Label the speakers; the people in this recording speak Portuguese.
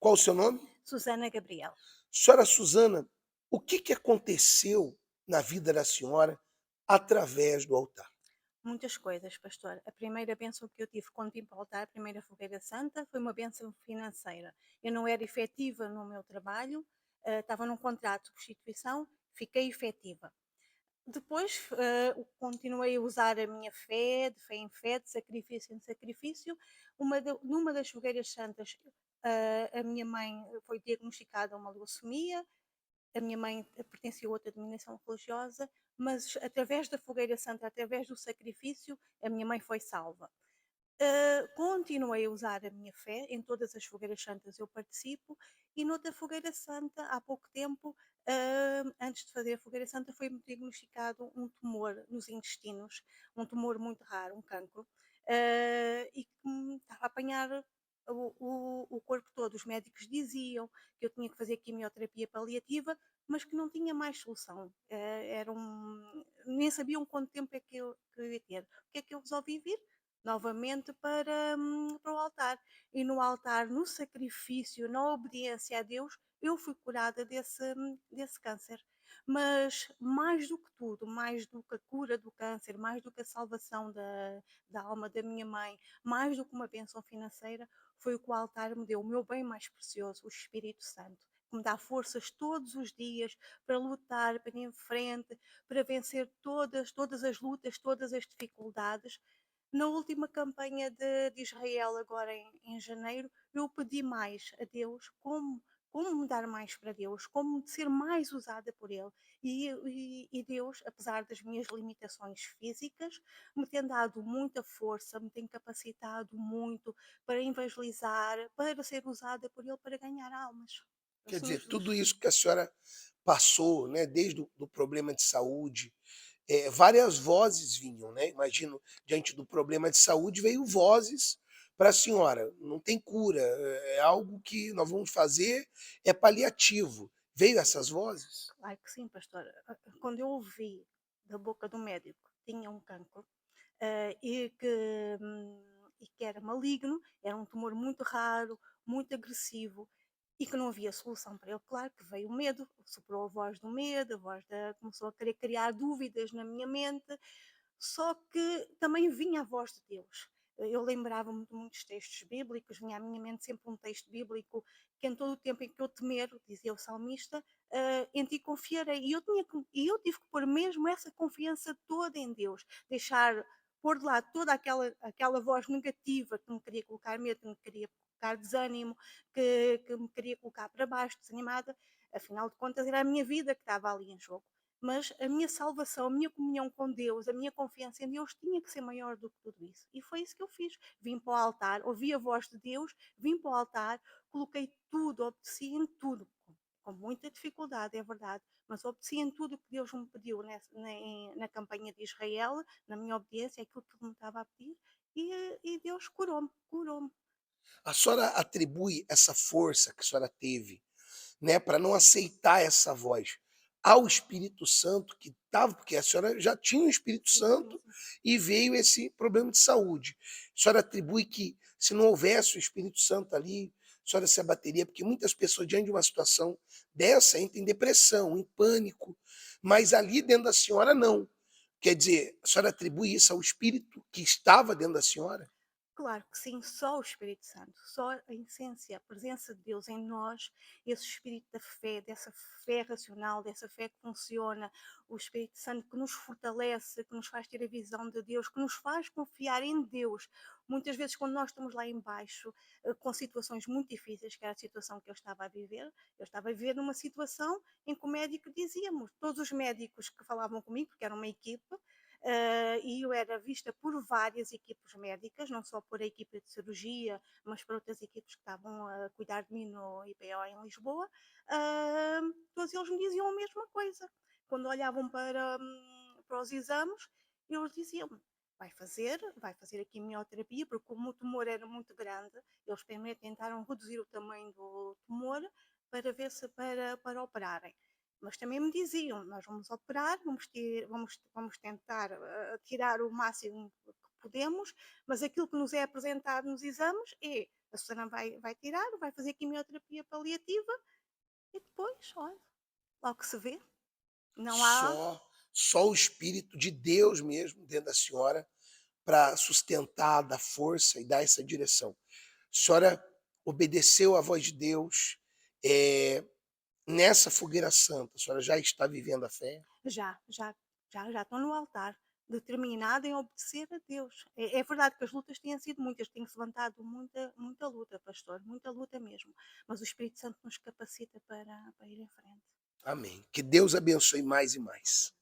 Speaker 1: Qual o seu nome?
Speaker 2: Susana Gabriel.
Speaker 1: Senhora Susana, o que aconteceu na vida da senhora através do altar?
Speaker 2: Muitas coisas, pastor. A primeira bênção que eu tive quando vim para o altar, a primeira fogueira santa, foi uma bênção financeira. Eu não era efetiva no meu trabalho, estava num contrato de substituição, fiquei efetiva. Depois continuei a usar a minha fé, de fé em fé, de sacrifício em sacrifício. Numa das fogueiras santas, a minha mãe foi diagnosticada uma leucemia. A minha mãe pertencia a outra denominação religiosa, mas através da fogueira santa, através do sacrifício, a minha mãe foi salva. Continuei a usar a minha fé, em todas as fogueiras santas eu participo, e noutra fogueira santa, há pouco tempo, antes de fazer a fogueira santa, foi-me diagnosticado um tumor nos intestinos, um tumor muito raro, um cancro, e que me estava a apanhar o corpo todo. Os médicos diziam que eu tinha que fazer quimioterapia paliativa, mas que não tinha mais solução. Nem sabiam quanto tempo é que eu ia ter. O que é que eu resolvi vir? Novamente para o altar. E no altar, no sacrifício, na obediência a Deus, eu fui curada desse câncer. Mas mais do que tudo, mais do que a cura do câncer, mais do que a salvação da alma da minha mãe, mais do que uma bênção financeira, foi o que o altar me deu, o meu bem mais precioso, o Espírito Santo, que me dá forças todos os dias para lutar, para ir em frente, para vencer todas as lutas, todas as dificuldades. Na última campanha de Israel, agora em janeiro, eu pedi mais a Deus como me dar mais para Deus, como ser mais usada por Ele. E Deus, apesar das minhas limitações físicas, me tem dado muita força, me tem capacitado muito para evangelizar, para ser usada por Ele para ganhar almas. O
Speaker 1: Quer
Speaker 2: Senhor
Speaker 1: dizer, tudo
Speaker 2: Jesus.
Speaker 1: isso que a senhora passou, né, desde o do problema de saúde, várias vozes vinham, né? Imagino, diante do problema de saúde, veio vozes para a senhora. Não tem cura, é algo que nós vamos fazer, é paliativo. Veio essas vozes?
Speaker 2: Claro que sim, pastor. Quando eu ouvi da boca do médico que tinha um cancro, e que era maligno, era um tumor muito raro, muito agressivo, e que não havia solução para ele. Claro que veio o medo, soprou a voz do medo, começou a querer criar dúvidas na minha mente, só que também vinha a voz de Deus. Eu lembrava-me de muitos textos bíblicos, vinha à minha mente sempre um texto bíblico que em todo o tempo em que eu temer, dizia o salmista, em ti confiarei. E eu tive que pôr mesmo essa confiança toda em Deus, deixar, pôr de lado toda aquela voz negativa que me queria colocar medo, que me queria colocar desânimo, que me queria colocar para baixo, desanimada. Afinal de contas, era a minha vida que estava ali em jogo, mas a minha salvação, a minha comunhão com Deus, a minha confiança em Deus tinha que ser maior do que tudo isso. E foi isso que eu fiz. Vim para o altar, ouvi a voz de Deus, vim para o altar, coloquei tudo, obedeci em tudo, com muita dificuldade, é verdade, mas obedeci em tudo o que Deus me pediu na campanha de Israel, na minha obediência, aquilo que Ele me estava a pedir, e Deus curou-me, curou-me.
Speaker 1: A senhora atribui essa força que a senhora teve, né, para não aceitar essa voz ao Espírito Santo que estava, porque a senhora já tinha o Espírito
Speaker 2: Sim, sim,
Speaker 1: Santo
Speaker 2: sim.
Speaker 1: e veio esse problema de saúde. A senhora atribui que se não houvesse o Espírito Santo ali, a senhora se abateria, porque muitas pessoas diante de uma situação dessa entram em depressão, em pânico, mas ali dentro da senhora não. Quer dizer, a senhora atribui isso ao Espírito que estava dentro da senhora?
Speaker 2: Claro que sim, só o Espírito Santo, só a essência, a presença de Deus em nós, esse espírito da fé, dessa fé racional, dessa fé que funciona, o Espírito Santo que nos fortalece, que nos faz ter a visão de Deus, que nos faz confiar em Deus. Muitas vezes, quando nós estamos lá embaixo, com situações muito difíceis, que era a situação que eu estava a viver numa situação em que o médico dizíamos, todos os médicos que falavam comigo, porque era uma equipe, e eu era vista por várias equipes médicas, não só por a equipa de cirurgia, mas por outras equipes que estavam a cuidar de mim no IPO em Lisboa. Todos eles me diziam a mesma coisa. Quando olhavam para os exames, eles diziam-me: vai fazer a quimioterapia, porque como o tumor era muito grande, eles primeiro tentaram reduzir o tamanho do tumor para operarem. Mas também me diziam: nós vamos operar, vamos tentar tirar o máximo que podemos, mas aquilo que nos é apresentado nos exames é A Susana vai tirar, vai fazer quimioterapia paliativa e depois, olha, logo se vê. Não há
Speaker 1: Só o Espírito de Deus mesmo dentro da senhora para sustentar, dar força e dar essa direção. A senhora obedeceu à voz de Deus, nessa fogueira santa, a senhora já está vivendo a fé?
Speaker 2: já, já, já estou no altar, determinada em obedecer a Deus. É verdade que as lutas têm sido muitas, tem-se levantado muita luta, pastor, muita luta mesmo, mas o Espírito Santo nos capacita para ir em frente.
Speaker 1: Amém. Que Deus abençoe mais e mais.